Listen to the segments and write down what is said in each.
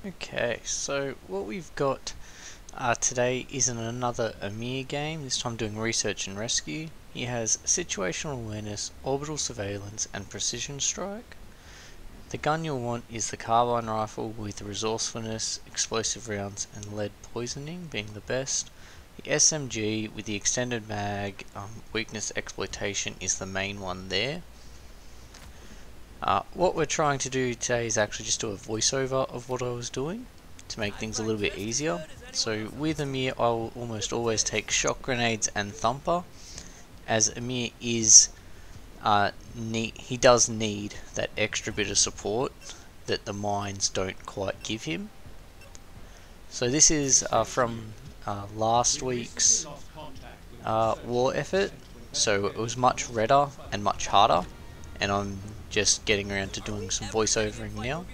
Okay, so what we've got today is in another Amir game, this time doing research and rescue. He has situational awareness, orbital surveillance and precision strike. The gun you'll want is the carbine rifle with resourcefulness, explosive rounds and lead poisoning being the best. The SMG with the extended mag, weakness exploitation is the main one there. What we're trying to do today is actually just do a voiceover of what I was doing to make things a little bit easier. So with Amir I'll almost always take shock grenades and thumper, as Amir is he does need that extra bit of support that the mines don't quite give him. So this is from last week's war effort, so it was much redder and much harder, and I'm just getting around to doing some voiceovering now.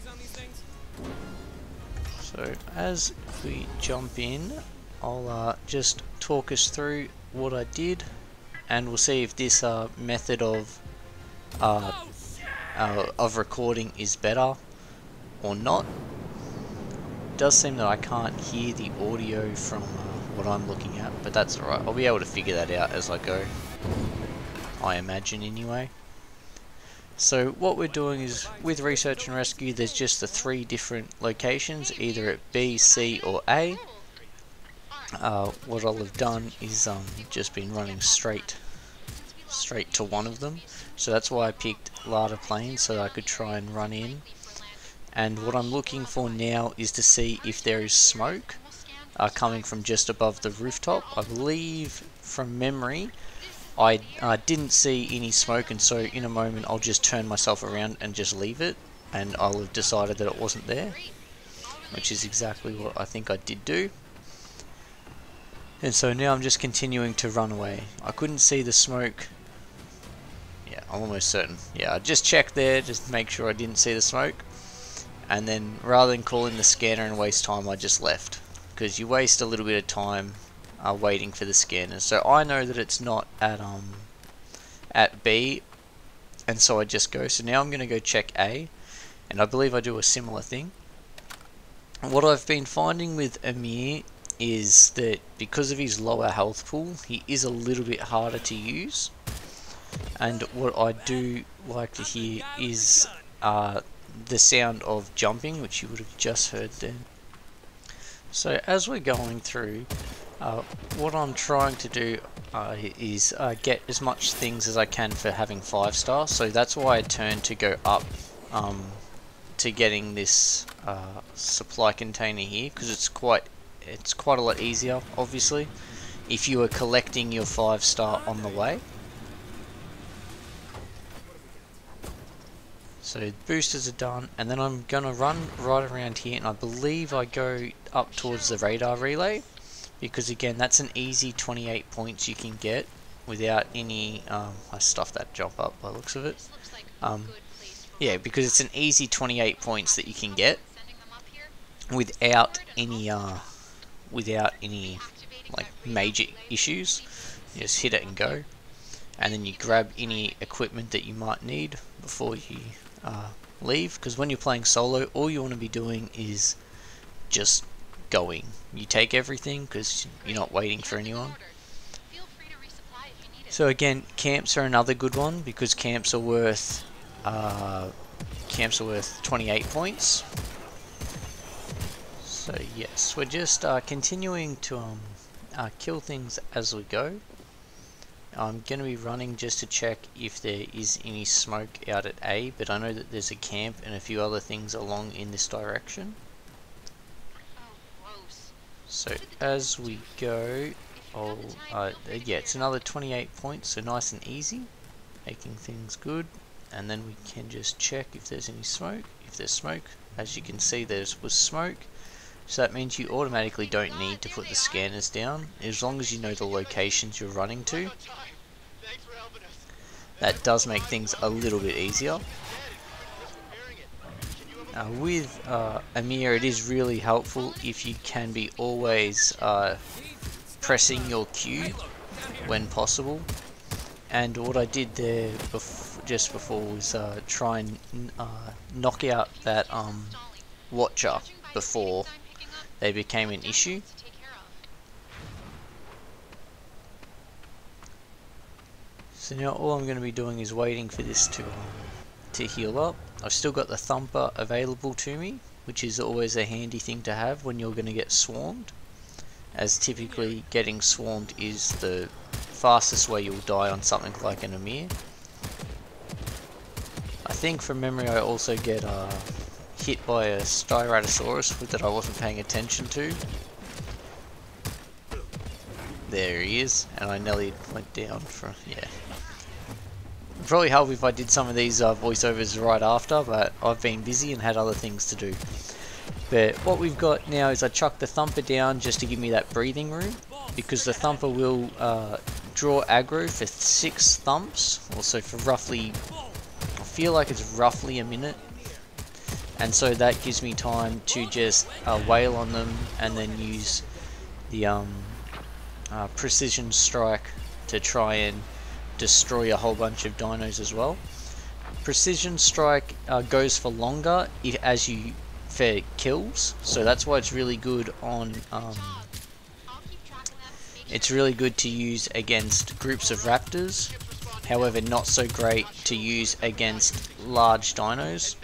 So as we jump in, I'll just talk us through what I did, and we'll see if this method of recording is better or not. It does seem that I can't hear the audio from what I'm looking at, but that's alright. I'll be able to figure that out as I go, I imagine anyway. So what we're doing is, with research and rescue, there's just the 3 different locations, either at B, C or A. What I'll have done is just been running straight to one of them, so that's why I picked Lada Plains, so that I could try and run in. And what I'm looking for now is to see if there is smoke coming from just above the rooftop. I believe from memory I didn't see any smoke, and so in a moment I'll just turn myself around and just leave it, and I'll have decided that it wasn't there, which is exactly what I think I did do. And so now I'm just continuing to run away. I couldn't see the smoke. Yeah, I'm almost certain. Yeah, I just checked there just to make sure I didn't see the smoke, and then rather than call in the scanner and waste time, I just left, because you waste a little bit of time waiting for the scanner. So I know that it's not at B, and so I just go. So now I'm going to go check A, and I believe I do a similar thing. What I've been finding with Amir is that because of his lower health pool, he is a little bit harder to use, and what I do like to hear is the sound of jumping, which you would have just heard then. So as we're going through, what I'm trying to do is get as much things as I can for having 5-star, so that's why I turned to go up to getting this supply container here, because it's quite a lot easier, obviously, if you are collecting your 5-star on the way. So boosters are done, and then I'm gonna run right around here, and I believe I go up towards the radar relay, because again that's an easy 28 points you can get without any I stuffed that jump up by the looks of it. Yeah, because it's an easy 28 points that you can get without any like major issues. You just hit it and go, and then you grab any equipment that you might need before you leave, because when you're playing solo, all you want to be doing is just going. You take everything because you're not waiting for anyone. So again, camps are another good one, because camps are worth 28 points. So yes, we're just continuing to kill things as we go. I'm going to be running just to check if there is any smoke out at A, but I know that there's a camp and a few other things along in this direction. So as we go, yeah, it's another 28 points, so nice and easy, making things good. And then we can just check if there's any smoke. If there's smoke, as you can see, there was smoke. So that means you automatically don't need to put the scanners down, as long as you know the locations you're running to. That does make things a little bit easier. With Amir, it is really helpful if you can be always pressing your Q when possible. And what I did there just before was try and knock out that Watcher, before they became an issue. So now all I'm going to be doing is waiting for this to heal up. I've still got the thumper available to me, which is always a handy thing to have when you're going to get swarmed, as typically getting swarmed is the fastest way you'll die on something like an Amir. I think from memory I also get hit by a Styratosaurus that I wasn't paying attention to. There he is, and I nearly went down for, yeah. It'd probably help if I did some of these voiceovers right after, but I've been busy and had other things to do. But what we've got now is I chucked the thumper down just to give me that breathing room, because the thumper will draw aggro for 6 thumps, also for roughly, I feel like it's roughly a minute. And so that gives me time to just wail on them and then use the precision strike to try and destroy a whole bunch of dinos as well. Precision strike goes for longer as you for kills, so that's why it's really good on it's really good to use against groups of raptors. However, not so great to use against large dinos,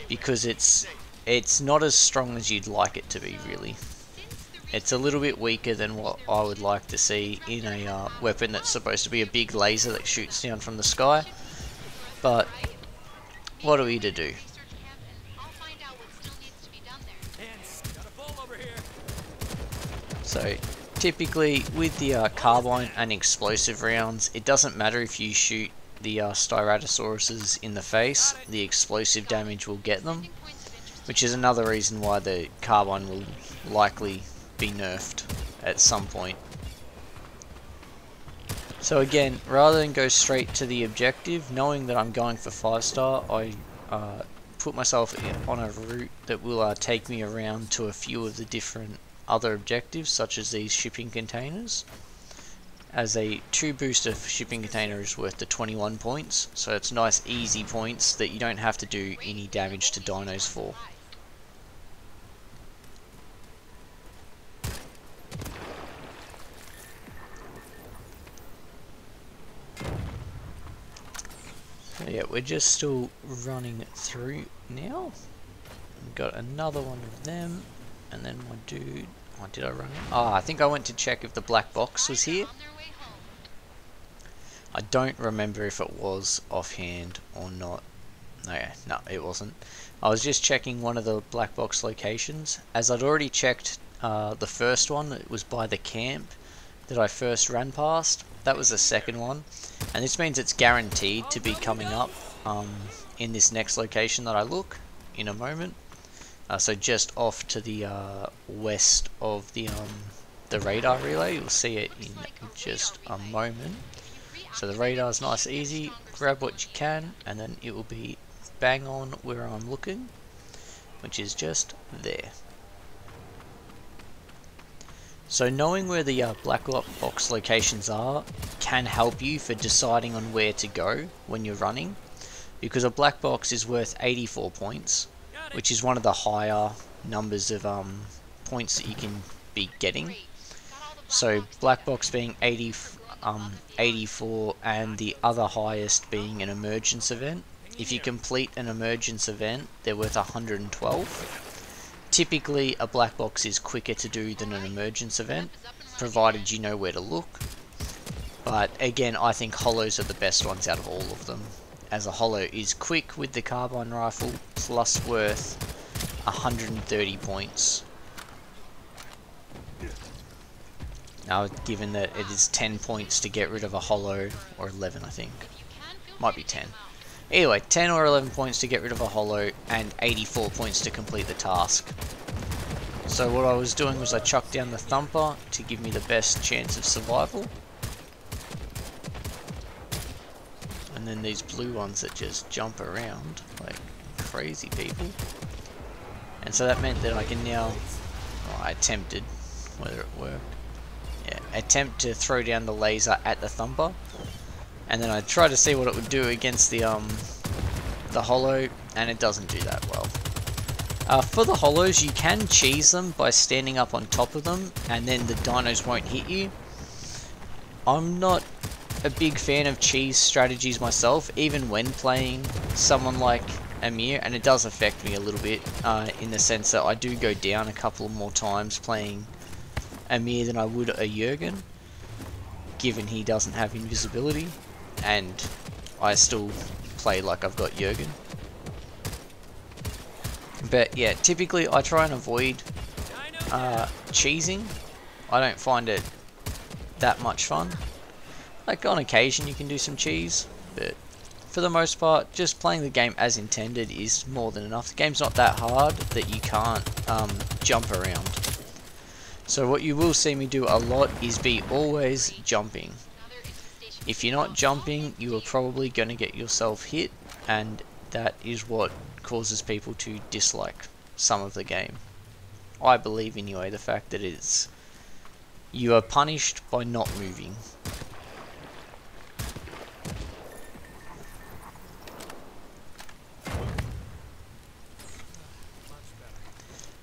because it's not as strong as you'd like it to be, really. It's a little bit weaker than what I would like to see in a weapon that's supposed to be a big laser that shoots down from the sky. But what are we to do? So typically with the carbine and explosive rounds, it doesn't matter if you shoot the Styratosauruses in the face, the explosive damage will get them, which is another reason why the carbine will likely be nerfed at some point. So again, rather than go straight to the objective, knowing that I'm going for 5-star, I put myself on a route that will take me around to a few of the different other objectives, such as these shipping containers, as a 2 booster shipping container is worth the 21 points, so it's nice easy points that you don't have to do any damage to dinos for. So yeah, we're just still running through now. We've got another one of them, and then my dude, oh, did I run in? I think I went to check if the black box was here. I don't remember if it was offhand or not. No, it wasn't. I was just checking one of the black box locations, as I'd already checked the first one. It was by the camp that I first ran past. That was the second one, and this means it's guaranteed to be coming up in this next location that I look in a moment. So just off to the west of the radar relay. You'll see it in just a moment. So the radar's nice easy, grab what you can, and then it will be bang on where I'm looking, which is just there. So knowing where the black box locations are can help you for deciding on where to go when you're running, because a black box is worth 84 points, which is one of the higher numbers of points that you can be getting. So black box being 84 and the other highest being an emergence event. If you complete an emergence event, they're worth 112. Typically a black box is quicker to do than an emergence event, provided you know where to look. But again, I think holos are the best ones out of all of them, as a holo is quick with the carbine rifle, plus worth 130 points. Now, given that it is 10 points to get rid of a holo, or 11 I think, might be 10. Anyway, 10 or 11 points to get rid of a holo, and 84 points to complete the task. So what I was doing was I chucked down the thumper to give me the best chance of survival. And then these blue ones that just jump around like crazy people. And so that meant that I can now, well, I attempted, whether it worked, yeah, attempt to throw down the laser at the thumper. And then I try to see what it would do against the holo, and it doesn't do that well. For the hollows, you can cheese them by standing up on top of them, and then the dinos won't hit you. I'm not a big fan of cheese strategies myself, even when playing someone like Amir, and it does affect me a little bit in the sense that I do go down a couple more times playing Amir than I would a Jurgen, given he doesn't have invisibility, and I still play like I've got Jurgen. But yeah, typically I try and avoid cheesing. I don't find it that much fun. Like on occasion you can do some cheese, but for the most part just playing the game as intended is more than enough. The game's not that hard that you can't jump around. So what you will see me do a lot is be always jumping. If you're not jumping, you are probably going to get yourself hit, and that is what causes people to dislike some of the game. I believe anyway, the fact that you are punished by not moving.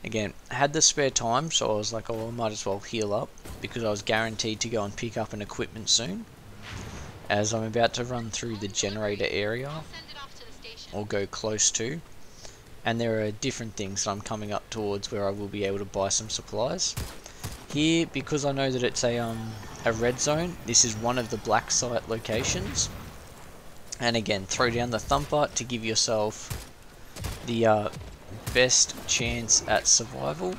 Again, I had the spare time, so I was like, oh, I might as well heal up, because I was guaranteed to go and pick up an equipment soon, as I'm about to run through the generator area, or go close to, and there are different things that I'm coming up towards where I will be able to buy some supplies. Here, because I know that it's a red zone, this is one of the black site locations, and again, throw down the thumper to give yourself the best chance at survival,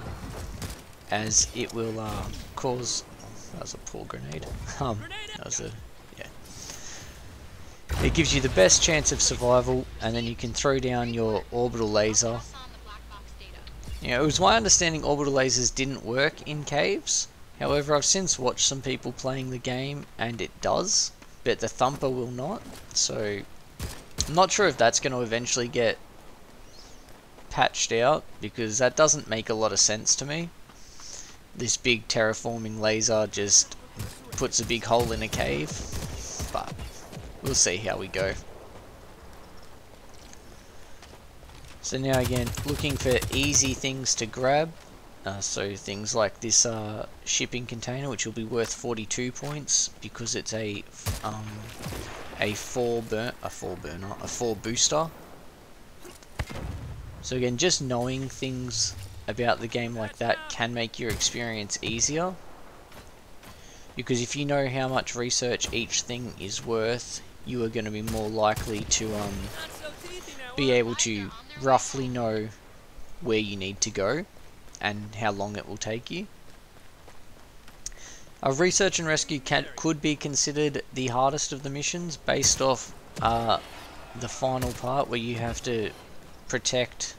as it will cause... That was a poor grenade. That was a... yeah. It gives you the best chance of survival, and then you can throw down your orbital laser. You know, it was my understanding orbital lasers didn't work in caves. However, I've since watched some people playing the game, and it does, but the thumper will not. So, I'm not sure if that's going to eventually get patched out, because that doesn't make a lot of sense to me. This big terraforming laser just puts a big hole in a cave, but we'll see how we go. So now again, looking for easy things to grab, so things like this shipping container, which will be worth 42 points because it's a 4 booster. So again, just knowing things about the game like that can make your experience easier, because if you know how much research each thing is worth, you are going to be more likely to be able to roughly know where you need to go and how long it will take you. Research and rescue could be considered the hardest of the missions, based off the final part where you have to protect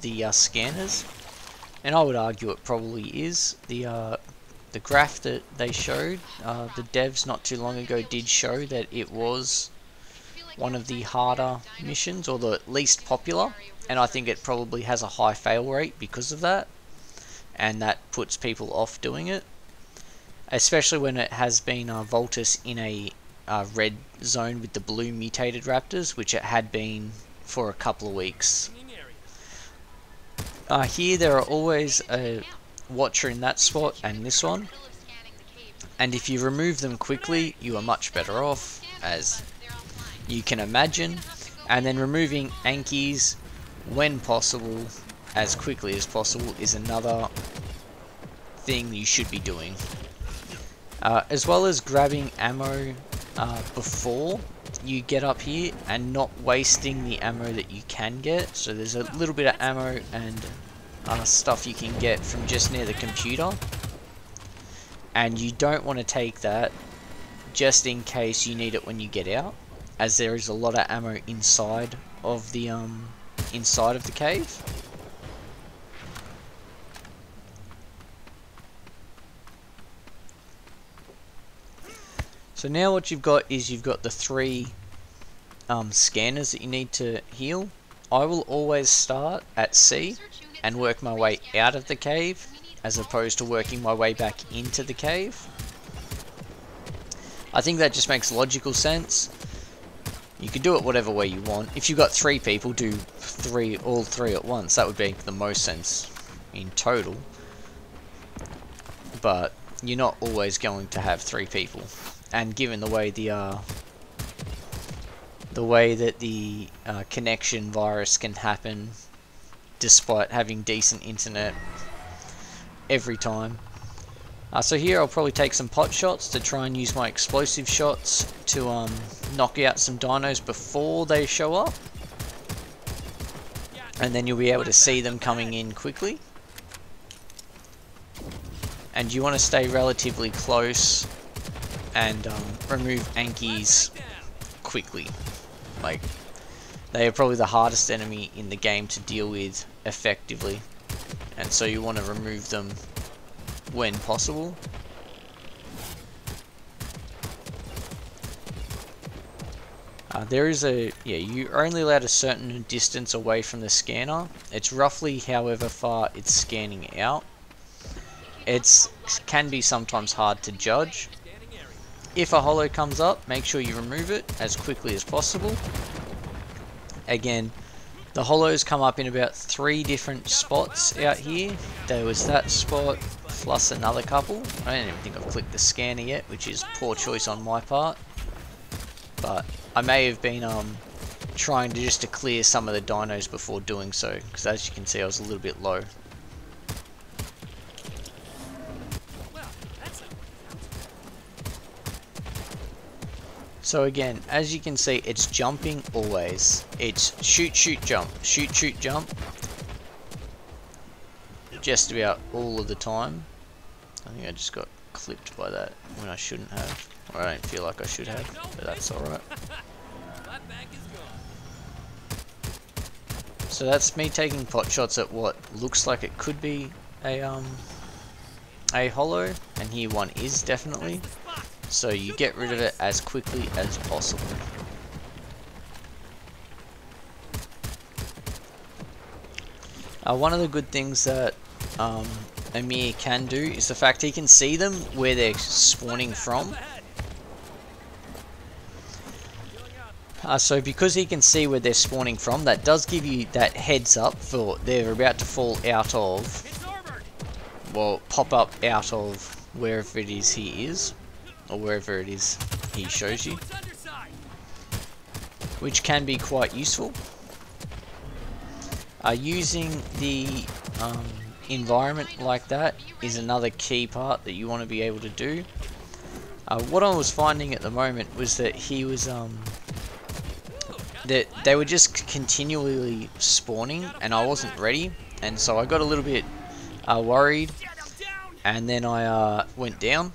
the scanners, and I would argue it probably is. The graph that they showed, the devs not too long ago did show that it was one of the harder missions, or the least popular, and I think it probably has a high fail rate because of that, and that puts people off doing it, especially when it has been Voltus in a red zone with the blue mutated raptors, which it had been for a couple of weeks. Here there are always a watcher in that spot and this one, and if you remove them quickly you are much better off, as you can imagine, and then removing Ankies when possible, as quickly as possible, is another thing you should be doing, as well as grabbing ammo before you get up here and not wasting the ammo that you can get. So there's a little bit of ammo and stuff you can get from just near the computer, and you don't want to take that just in case you need it when you get out, as there is a lot of ammo inside of the cave. So now what you've got is you've got the 3 scanners that you need to heal. I will always start at C and work my way out of the cave, as opposed to working my way back into the cave. I think that just makes logical sense. You could do it whatever way you want. If you've got 3 people, do all three at once. That would make the most sense in total. But you're not always going to have 3 people. And given the way that the connection virus can happen, despite having decent internet every time. So here I'll probably take some pot shots to try and use my explosive shots to knock out some dinos before they show up. And then you'll be able to see them coming in quickly. And you want to stay relatively close and remove Ankies quickly. Like, they are probably the hardest enemy in the game to deal with effectively. And so you want to remove them when possible. There is you're only allowed a certain distance away from the scanner. It's roughly however far it's scanning out. It can be sometimes hard to judge. If a holo comes up, make sure you remove it as quickly as possible. Again, the holos come up in about 3 different spots out here. There was that spot, plus another couple. I don't even think I've clicked the scanner yet, which is poor choice on my part. But I may have been trying to clear some of the dinos before doing so, because as you can see I was a little bit low. So again, as you can see, it's jumping always. It's shoot, shoot, jump, shoot, shoot, jump. Just about all of the time. I think I just got clipped by that when I shouldn't have. Or I don't feel like I should have, but that's alright. So that's me taking pot shots at what looks like it could be a holo, and here one is definitely. So you get rid of it as quickly as possible. One of the good things that Amir can do is the fact he can see them where they're spawning from. So because he can see where they're spawning from, that does give you that heads up for they're about to fall out of, well, pop up out of wherever it is he is, or wherever it is he shows you, which can be quite useful. Using the environment like that is another key part that you want to be able to do. What I was finding at the moment was that he was that they were just continually spawning and I wasn't ready, and so I got a little bit worried, and then I went down.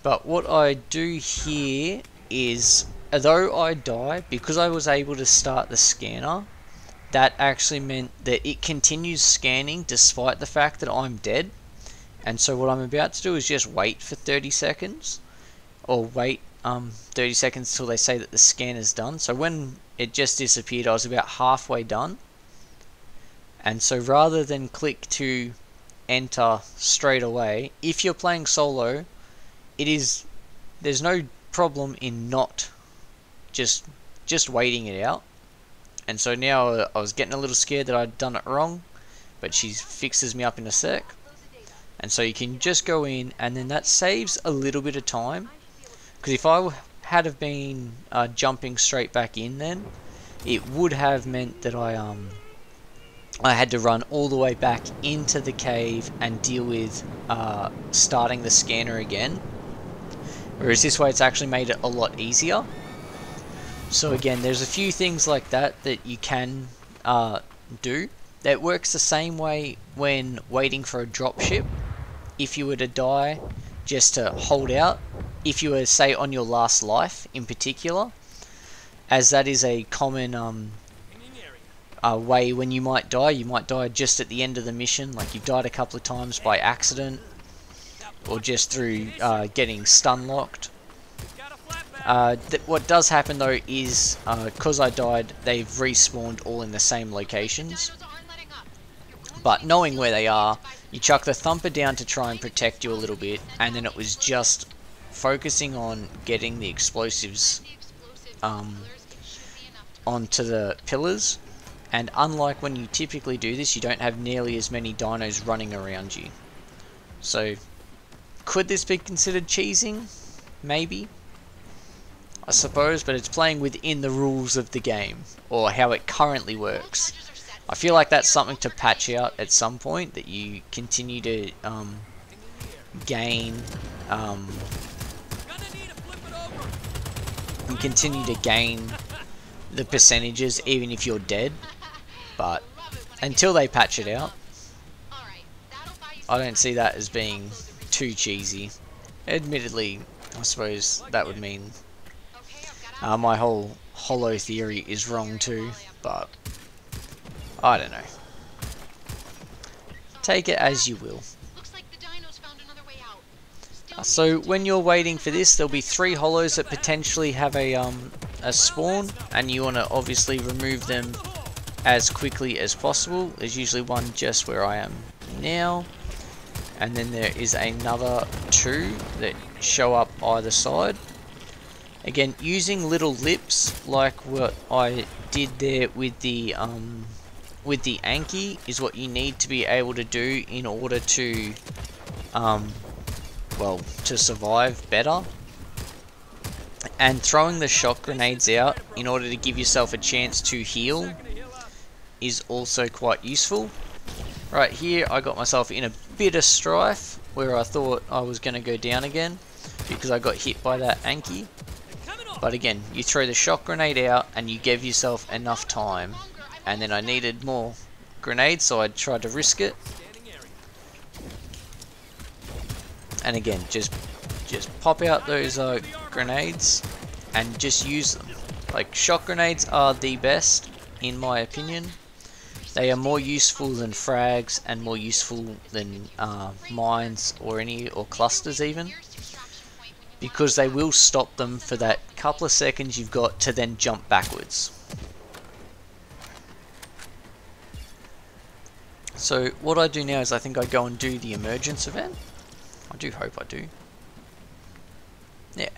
But what I do here is, although I die, because I was able to start the scanner, that actually meant that it continues scanning despite the fact that I'm dead. And so what I'm about to do is just wait for 30 seconds, or wait 30 seconds till they say that the scanner's done. So when it just disappeared, I was about halfway done. And so rather than click to enter straight away, if you're playing solo, there's no problem in not just waiting it out. And so now I was getting a little scared that I'd done it wrong, but she fixes me up in a sec. And so you can just go in, and then that saves a little bit of time. Because if I had have been jumping straight back in, then it would have meant that I had to run all the way back into the cave and deal with starting the scanner again. Whereas this way it's actually made it a lot easier. So again, there's a few things like that you can do. That works the same way when waiting for a dropship. If you were to die, just to hold out. If you were, say, on your last life in particular, as that is a common way when you might die just at the end of the mission, like you've died a couple of times by accident, or just through getting stun locked. What does happen though is, because I died, they've respawned all in the same locations. But knowing where they are, you chuck the thumper down to try and protect you a little bit, and then it was just focusing on getting the explosives onto the pillars. And unlike when you typically do this, you don't have nearly as many dinos running around you. So, could this be considered cheesing? Maybe, I suppose, but it's playing within the rules of the game, or how it currently works. I feel like that's something to patch out at some point, that you continue to gain the percentages even if you're dead. But until they patch it out, I don't see that as being too cheesy. Admittedly, I suppose that would mean my whole hollow theory is wrong too, but I don't know. Take it as you will. So when you're waiting for this, there'll be 3 hollows that potentially have a spawn, and you want to obviously remove them as quickly as possible. There's usually one just where I am now, and then there is another 2 that show up either side. Again, using little lips like what I did there with the Anki is what you need to be able to do in order to well, to survive better. And throwing the shock grenades out in order to give yourself a chance to heal is also quite useful. Right here I got myself in a bit of strife where I thought I was going to go down again because I got hit by that Anki. But again, you throw the shock grenade out and you give yourself enough time. And then I needed more grenades, so I tried to risk it. And again, just pop out those grenades and just use them. Like, shock grenades are the best in my opinion. They are more useful than frags and more useful than mines or clusters even, because they will stop them for that couple of seconds you've got to then jump backwards. So what I do now is I think I go and do the emergence event. I do hope I do. Yeah.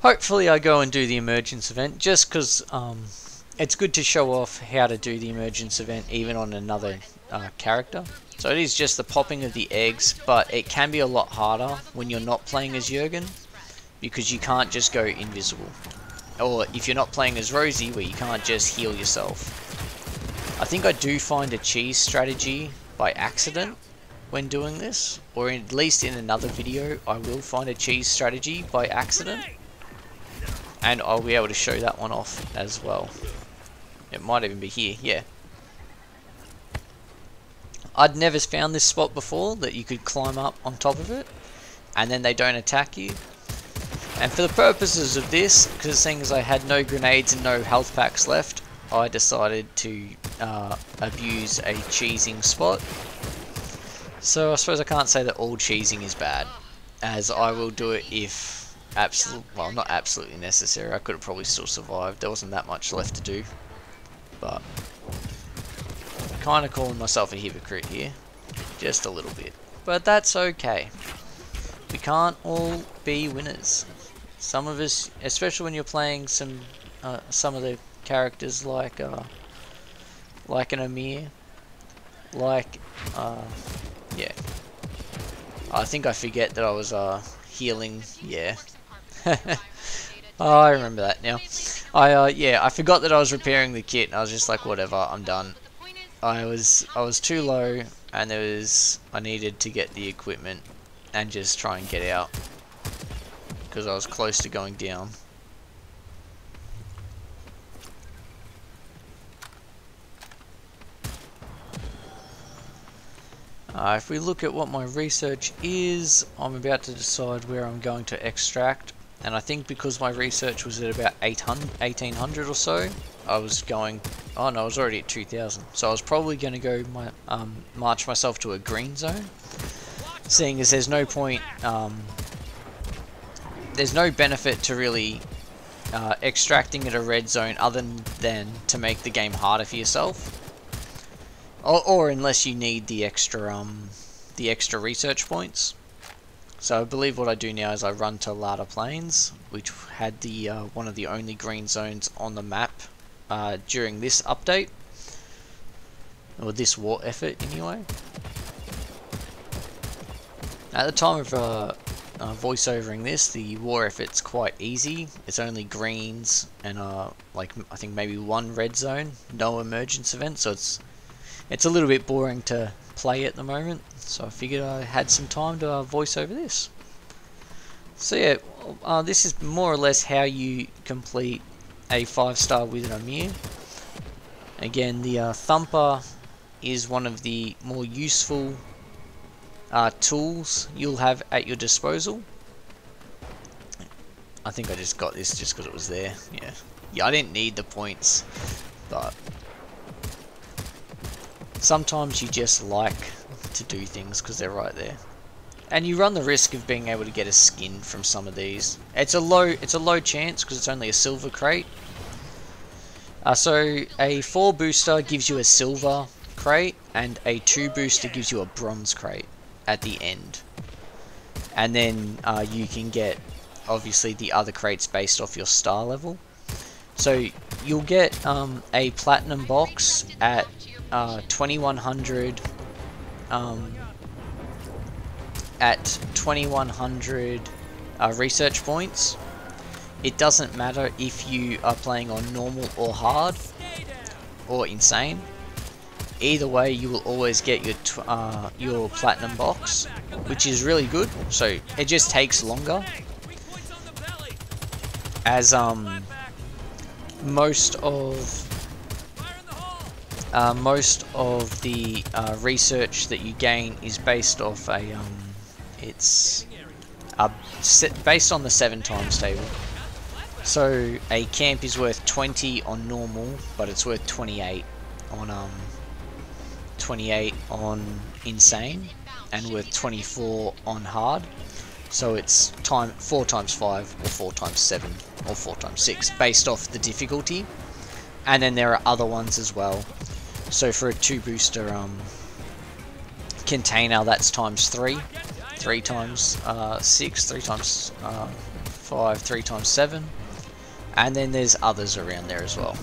Hopefully I go and do the emergence event, just because it's good to show off how to do the emergence event even on another character. So it is just the popping of the eggs, but it can be a lot harder when you're not playing as Jurgen, because you can't just go invisible. Or if you're not playing as Rosie, where you can't just heal yourself. I think I do find a cheese strategy by accident when doing this, or at least in another video I will find a cheese strategy by accident, and I'll be able to show that one off as well. It might even be here, yeah. I'd never found this spot before, that you could climb up on top of it and then they don't attack you. And for the purposes of this, because seeing as I had no grenades and no health packs left, I decided to abuse a cheesing spot. So I suppose I can't say that all cheesing is bad, as I will do it if well, not absolutely necessary. I could have probably still survived. There wasn't that much left to do, but kind of calling myself a hypocrite here, just a little bit. But that's okay. We can't all be winners. Some of us, especially when you're playing some of the characters like an Amir, yeah. I think I forget that I was healing. Yeah. Oh, I remember that now. Yeah, I forgot that I was repairing the kit, and I was just like, whatever, I'm done. I was too low, and I needed to get the equipment and just try and get out, because I was close to going down. If we look at what my research is, I'm about to decide where I'm going to extract, and I think because my research was at about 1800 or so, I was going, oh no, I was already at 2000, so I was probably going to go march myself to a green zone, seeing as there's no point, there's no benefit to really extracting at a red zone other than to make the game harder for yourself. Or unless you need the extra research points. So I believe what I do now is I run to Lada Plains, which had the one of the only green zones on the map during this update, or this war effort anyway. At the time of voiceovering this, the war effort's quite easy. It's only greens and like I think maybe one red zone, no emergence event, so it's a little bit boring to play at the moment. So I figured I had some time to voice over this. So yeah, this is more or less how you complete a 5-star with an Amir. Again, the Thumper is one of the more useful tools you'll have at your disposal. I think I just got this just because it was there. Yeah, I didn't need the points, but sometimes you just like to do things because they're right there, and you run the risk of being able to get a skin from some of these. It's a low chance because it's only a silver crate. So a 4 booster gives you a silver crate, and a 2 booster gives you a bronze crate at the end, and then you can get obviously the other crates based off your star level. So you'll get a platinum box at 2100 research points. It doesn't matter if you are playing on normal or hard or insane. Either way, you will always get your platinum box, which is really good. So it just takes longer, as most of the research that you gain is based off a based on the 7 times table. So a camp is worth 20 on normal, but it's worth 28 on insane, and worth 24 on hard. So it's 4 times 5 or 4 times 7 or 4 times 6 based off the difficulty. And then there are other ones as well. So for a 2 booster container, that's times 3, 3 times 6, 3 times 5, 3 times 7. And then there's others around there as well,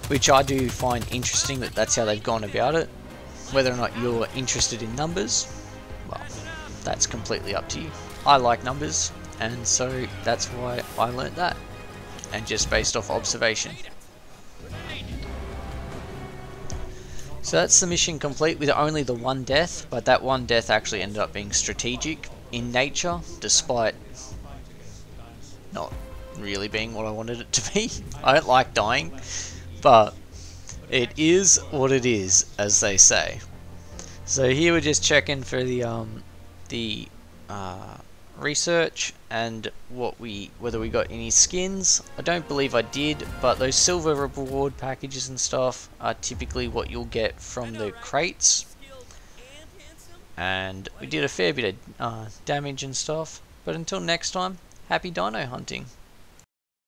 which I do find interesting that that's how they've gone about it. Whether or not you're interested in numbers, well, that's completely up to you. I like numbers, and so that's why I learnt that, and just based off observation. So that's the mission complete with only the 1 death, but that 1 death actually ended up being strategic in nature, despite not really being what I wanted it to be. I don't like dying, but it is what it is, as they say. So here we're just checking for the research and whether we got any skins. I don't believe I did, but those silver reward packages and stuff are typically what you'll get from the crates. And we did a fair bit of damage and stuff. But until next time, happy dino hunting.